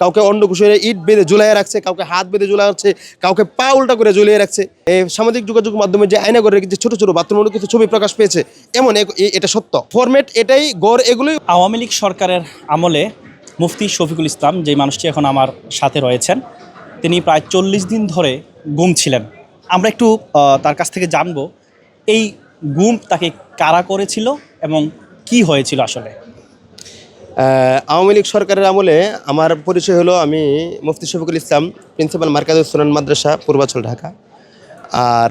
কাউকে অন্ডকোষে ইট বেঁধে ঝুলাইয়ে রাখছে, কাউকে হাত বেঁধে ঝুলা রাখছে, কাউকে পা উল্টা করে ঝুলিয়ে রাখছে। এই সামাজিক যোগাযোগ মাধ্যমে যে আয়না করে রেখেছে ছোট ছোট বাথরুমের কিছু ছবি প্রকাশ পেয়েছে, এটা সত্য। ফরম্যাট এটাই, গড় এগুলোই। আওয়ামী লীগ সরকারের আমলে মুফতি শফিকুল ইসলাম, যেই মানুষটি এখন আমার সাথে রয়েছেন, তিনি প্রায় 40 দিন ধরে গুম ছিলেন। আমরা একটু তার কাছ থেকে জানবো এই গুম তাকে কারা করেছিল এবং কি হয়েছিল আসলে। আওয়ামী লীগ সরকারের আমলে আমার পরিচয় হলো, আমি মুফতি শফিকুল ইসলাম, প্রিন্সিপাল মার্কাজুস সুনান মাদ্রাসা, পূর্বাচল, ঢাকা। আর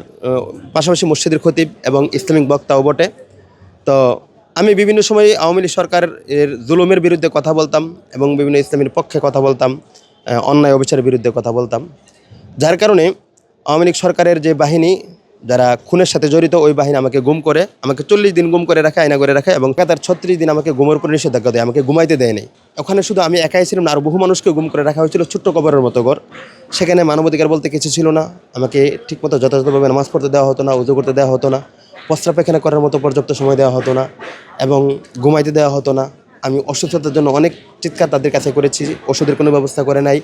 পাশাপাশি মসজিদের খতিব এবং ইসলামিক বক্তাও বটে। তো আমি বিভিন্ন সময় আওয়ামী লীগ সরকারের জুলুমের বিরুদ্ধে কথা বলতাম এবং বিভিন্ন ইসলামের পক্ষে কথা বলতাম, অন্যায় অবিচারের বিরুদ্ধে কথা বলতাম। যার কারণে আওয়ামী লীগ সরকারের যে বাহিনী, যারা খুনের সাথে জড়িত, ওই বাহিনী আমাকে গুম করে, আমাকে 40 দিন গুম করে রাখে, আয়না করে রাখে এবং তার 36 দিন আমাকে গুমের উপর নিষেধাজ্ঞা দেয়, আমাকে ঘুমাইতে দেয় নেই। ওখানে শুধু আমি একাই ছিলাম না, আরও বহু মানুষকে গুম করে রাখা হয়েছিল, ছোট্ট কবরের মতো ঘর। সেখানে মানবাধিকার বলতে কিছু ছিল না। আমাকে ঠিকমতো যথাযথভাবে নামাজ পড়তে দেওয়া হতো না, উজু করতে দেওয়া হতো না, প্রস্রাব পায়খানা করার মতো পর্যাপ্ত সময় দেওয়া হতো না এবং ঘুমাইতে দেওয়া হতো না। আমি অসুস্থতার জন্য অনেক চিৎকার তাদের কাছে করেছি, ওষুধের কোনো ব্যবস্থা করে নাই।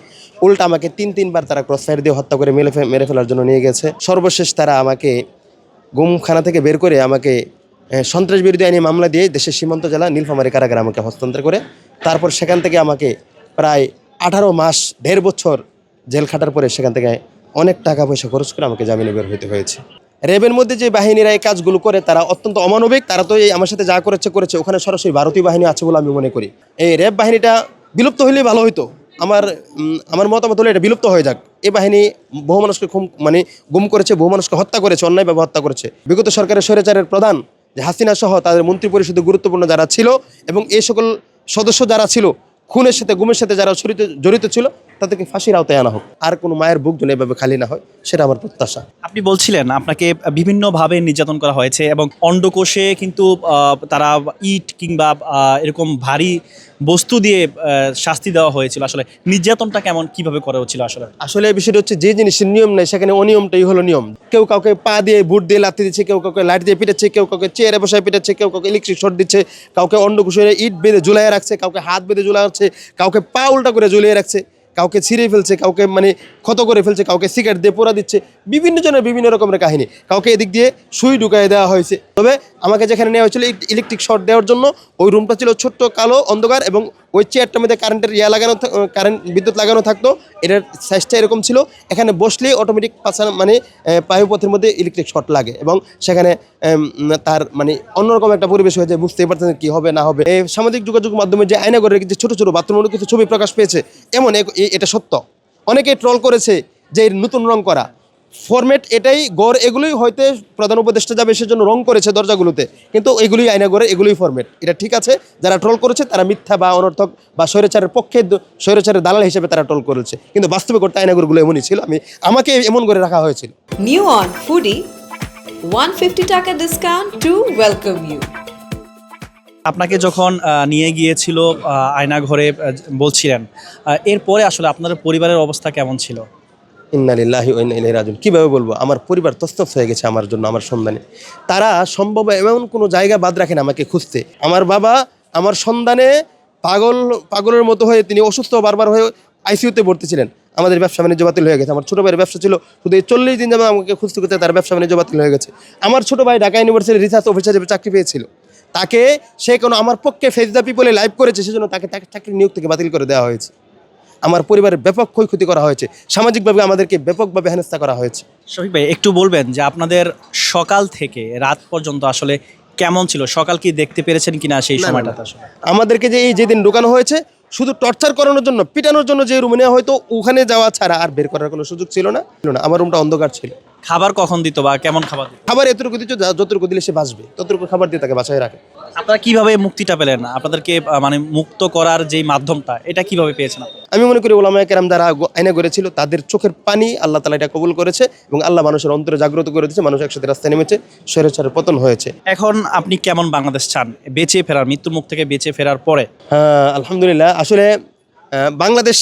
উল্টা আমাকে 3-3বার তারা ক্রসফায়ার দিয়ে হত্যা করে মেরে ফেলার জন্য নিয়ে গেছে। সর্বশেষ তারা আমাকে গুমখানা থেকে বের করে আমাকে সন্ত্রাস বিরোধী আইনে মামলা দিয়ে দেশের সীমান্ত জেলা নীলফামারী কারাগারে আমাকে হস্তান্তর করে, তারপর সেখান থেকে আমাকে প্রায় 18 মাস, 1.5 বছর জেল খাটার পরে সেখান থেকে অনেক টাকা পয়সা খরচ করে আমাকে জামিনে বের হতে হয়েছে। র্যাবের মধ্যে যে বাহিনীরা এই কাজগুলো করে তারা অত্যন্ত অমানবিক। তারা তো এই আমার সাথে যা করেছে ওখানে সরাসরি ভারতীয় বাহিনী আছে বলে আমি মনে করি। এই র্যাব বাহিনীটা বিলুপ্ত হলেই ভালো হইতো। আমার মতামত হলো এটা বিলুপ্ত হয়ে যাক। এই বাহিনী বহু মানুষকে গুম করেছে, বহু মানুষকে হত্যা করেছে, অন্যায়ভাবে হত্যা করেছে। বিগত সরকারের স্বৈরাচারের প্রধান যে হাসিনা সহ তাদের মন্ত্রী পরিষদে গুরুত্বপূর্ণ যারা ছিল এবং এই সকল সদস্য যারা ছিল, খুনের সাথে গুমের সাথে যারা জড়িত ছিল, তাদেরকে ফাঁসির আওতায় আনা হোক। আর কোনো মায়ের বুক যেন এভাবে খালি না হয়, সেটা আমার প্রত্যাশা। আপনি বলছিলেন আপনাকে বিভিন্নভাবে নির্যাতন করা হয়েছে এবং অন্ডকোষে কিন্তু তারা ইট কিংবা এরকম ভারী বস্তু দিয়ে শাস্তি দেওয়া হয়েছিল। আসলে নির্যাতনটা কিভাবে করা হচ্ছিল? আসলে বিষয়টা হচ্ছে, যে জিনিসের নিয়ম নেই সেখানে অনিয়মটাই হলো নিয়ম। কেউ কাউকে পা দিয়ে, বুট দিয়ে লাথি দিচ্ছে, কেউ কাউকে লাঠি দিয়ে পিটাচ্ছে, কেউ কাউকে চেয়ারে বসায় পিটাচ্ছে, কেউ কাউকে ইলেকট্রিক শর্ট দিচ্ছে, কাউকে অন্ডকোষে ইট বেঁধে ঝুলাইয়ে রাখছে, কাউকে হাত বেঁধে ঝুলা রাখছে, কাউকে পা উল্টা করে ঝুলিয়ে রাখছে, কাউকে ছিঁড়ে ফেলছে, কাউকে ক্ষত করে ফেলছে, কাউকে সিগারেট দিয়ে পোড়া দিচ্ছে, বিভিন্ন জনের বিভিন্ন রকমের কাহিনী। কাউকে এদিক দিয়ে সুই ঢুকাই দেওয়া হয়েছে। তবে আমাকে যেখানে নেওয়া হয়েছিল ইলেকট্রিক শর্ট দেওয়ার জন্য, ওই রুমটা ছিল ছোট্ট, কালো, অন্ধকার এবং ওই চেয়ারটার মধ্যে কারেন্ট বিদ্যুৎ লাগানো থাকতো। এটার সাইজটা এরকম ছিল, এখানে বসলেই অটোমেটিক পায়ুপথের মধ্যে ইলেকট্রিক শর্ট লাগে এবং সেখানে তার অন্যরকম একটা পরিবেশ হয়ে যায়। বুঝতেই পারছেন কী হবে না হবে। এই সামাজিক যোগাযোগ মাধ্যমে যে আয়না করে রেখেছে ছোট ছোট বাথরুমের কিছু ছবি প্রকাশ পেয়েছে, এটা সত্য। অনেকে ট্রল করেছে যে নতুন রং করা। ফরম্যাট এটাই, গড় এগুলোই হয়তো প্রধান উপদেষ্টা যাবে সেজন্য রং করেছে দরজাগুলোতে, কিন্তু এগুলোই আয়না করে, এগুলোই ফরম্যাট। এটা ঠিক আছে। যারা ট্রল করেছে তারা মিথ্যা বা অনর্থক বা স্বৈরাচারের পক্ষে, স্বৈরাচারের দালাল হিসেবে তারা ট্রল করেছে, কিন্তু বাস্তবে করতে আয়নাগুলো এমনই ছিল। আমাকে এমন করে রাখা হয়েছিল। নিউ অন ফুডি 150 টাকা ডিসকাউন্ট টু ওয়েলকাম ইউ। আপনাকে যখন নিয়ে গিয়েছিল আয়না ঘরে বলছিলেন, এরপরে আসলে আপনাদের পরিবারের অবস্থা কেমন ছিল? ইন্না লিল্লাহি ওয়া ইন্না ইলাইহি রাজিউন। কীভাবে বলবো, আমার পরিবার তছনছ হয়ে গেছে আমার জন্য, আমার সন্ধানে। তারা সম্ভব এমন কোনো জায়গা বাদ রাখেন আমাকে খুঁজতে। আমার বাবা আমার সন্ধানে পাগলের মতো হয়ে, তিনি অসুস্থ বারবার হয়ে আইসিইউতে ভর্তি ছিলেন। আমাদের ব্যবসা বাণিজ্য বাতিল হয়ে গেছে। আমার ছোটো ভাইয়ের ব্যবসা ছিল, শুধু এই 40 দিন যাবে আমাকে খুঁজতে খুঁজতে তার ব্যবসা বাণিজ্য বাতিল হয়ে গেছে। আমার ছোটো ভাই ঢাকা ইউনিভার্সিটির রিসার্চ অফিসার হিসেবে চাকরি পেয়েছিল। তাকে সে আমার পক্ষে ফেস দ্য পিপলে লাইভ করেছে, সেজন্য তাকে চাকরি নিয়োগ থেকে বাতিল করে দেওয়া হয়েছে। আমার পরিবারের ব্যাপক ক্ষয়ক্ষতি করা হয়েছে, সামাজিকভাবে আমাদেরকে ব্যাপকভাবে হেনস্থা করা হয়েছে। শফিক ভাই, একটু বলবেন যে আপনাদের সকাল থেকে রাত পর্যন্ত আসলে কেমন ছিল? সকাল কি দেখতে পেরেছেন কিনা সেই সময়টা? আমাদেরকে যেদিন ঢোকানো হয়েছে, শুধু টর্চার করানোর জন্য, পিটানোর জন্য যে রুমে নেওয়া হয়তো, ওখানে যাওয়া ছাড়া আর বের করার কোনো সুযোগ ছিল না। আমার রুমটা অন্ধকার ছিল। খাবার কখন দিত বা কেমন খাবার দিত? খাবার এতটুকু দিত, যতটুকু দিলে সে বাঁচবে ততটুকু খাবার দিয়ে তাকে বাঁচায় রাখে। আপনারা কিভাবে মুক্তিটা পেলেন? আপনাদেরকে মুক্ত করার যেই মাধ্যমটা, এটা কিভাবে পেয়েছেন? আমি মনে করি ওলামায়ে কেরাম যারা আইনা করেছিল তাদের চোখের পানি আল্লাহ তাআলা এটা কবুল করেছে এবং আল্লাহ মানুষের অন্তরে জাগ্রত করে দিয়েছে, মানুষ একসাথে রাস্তায় নেমেছে, স্বৈরাচারের পতন হয়েছে। এখন আপনি কেমন বাংলাদেশ চান, বেঁচে ফেরার, মৃত্যুর মুখ থেকে বেঁচে ফেরার পরে? আলহামদুলিল্লাহ। আসলে বাংলাদেশ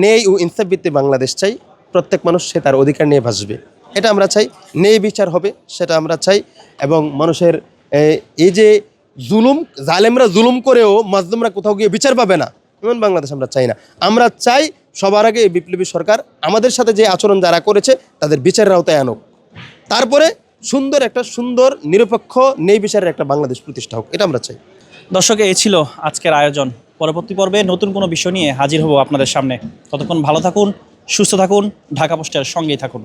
ন্যায় ও ইনসাফ ভিত্তিক বাংলাদেশ চাই। প্রত্যেক মানুষ সে তার অধিকার নিয়ে বাঁচবে, এটা আমরা চাই। ন্যায় বিচার হবে, সেটা আমরা চাই। এবং মানুষের এই যে জালেমরা জুলুম করেও মাজলুমরা কোথাও গিয়ে বিচার পাবে না, এমন বাংলাদেশ আমরা চাই না। আমরা চাই সবার আগে এই বিপ্লবী সরকার আমাদের সাথে যে আচরণ যারা করেছে তাদের বিচারের আওতায় আনুক, তারপরে সুন্দর নিরপেক্ষ ন্যায় বিচারের একটা বাংলাদেশ প্রতিষ্ঠা হোক, এটা আমরা চাই। দর্শক, এই ছিল আজকের আয়োজন। পরবর্তী পর্বে নতুন কোনো বিষয় নিয়ে হাজির হব আপনাদের সামনে। ততক্ষণ ভালো থাকুন, সুস্থ থাকুন, ঢাকা পোস্টের সঙ্গেই থাকুন।